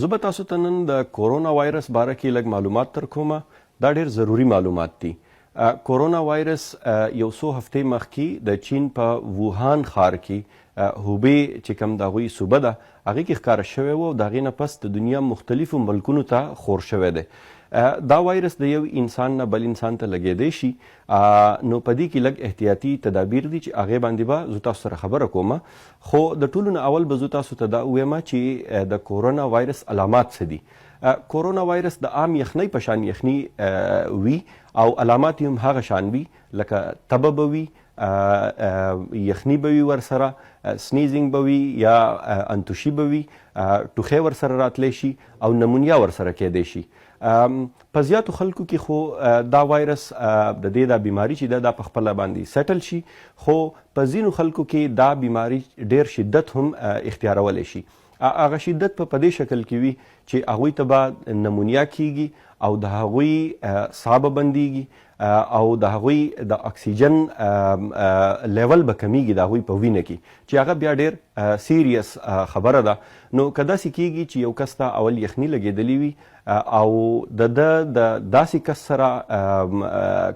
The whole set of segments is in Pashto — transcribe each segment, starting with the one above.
زه به تاسو ته نن د کورونا وایرس باره کې لږ معلومات درکوم. دا ډېر ضروري معلومات دي. کورونا وایرس یو څو هفتې مخکې د چین په ووهان ښار کې هوبې چې کوم د هغوی صوبه ده هغې کې ښکاره شوی و او د هغې نه پس د دنیا مختلفو ملکونو ته خور شوی دی. دا وایرس د یو انسان نه بل انسان ته لګېدی شي، نو په دې کې لږ احتیاطي تدابیر دي چې هغې باندې به زه تاسو سره خبره کوم. خو د ټولو نه اول به زه تاسو ته دا ووایم چې د کورونا وایرس علامات څه دي. کورونا وایرس د عام یخنۍ په شان یخني وي او علامات یې هم هغه شان وي لکه تبه به وي، یخني به وي ورسره، سنیزینګ به وي یا انتوشي به وي، ټوخی ورسره راتلی شي او نمونیا ورسره کیدی شي. په زیاتو خلکو کې خو دا وایرس د دې دا بیماری چې ده دا په خپله باندې سیټل شي، خو په ځینو خلکو کې دا بیماری ډیر شدت هم اختیارولی شي. هغه شدت په دې شکل کې وي چې هغوی ته به نمونیا کیږي او د هغوی ساه به بندیږي او د هغوی د اکسیجن لیول به کمیږي د هغوی په وینه کې، چې هغه بیا ډیر سیریس خبره ده. نو که داسې کیږي چې یو کس ته اول یخني لګېدلی وي او د داسې کس سره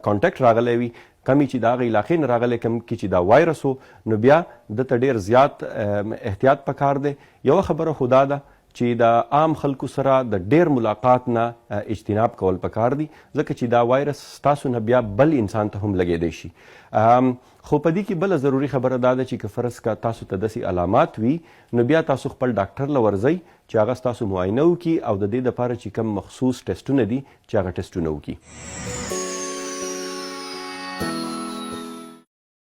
کانټیکټ راغلی وي کمی چې د هغه علاقې نه راغلی کم کې چې دا وایرس و، نو بیا دته ډیر زیات احتیاط پکار دی. یوه خبره خو دا ده چې د عام خلکو سره د ډیر ملاقات نه اجتناب کول پکار دي، ځکه چې دا وایرس ستاسو نه بیا بل انسان ته هم لګېدی شي. خو په دې کې بله ضروري خبره دا ده چې که فرض که تاسو ته داسې علامات وي نو بیا تاسو خپل ډاکټر له ورځئ چې هغه ستاسو معاینه وکړي او د دې دپاره چې کوم مخصوص ټسټونه دي چې هغه ټسټونه وکړي.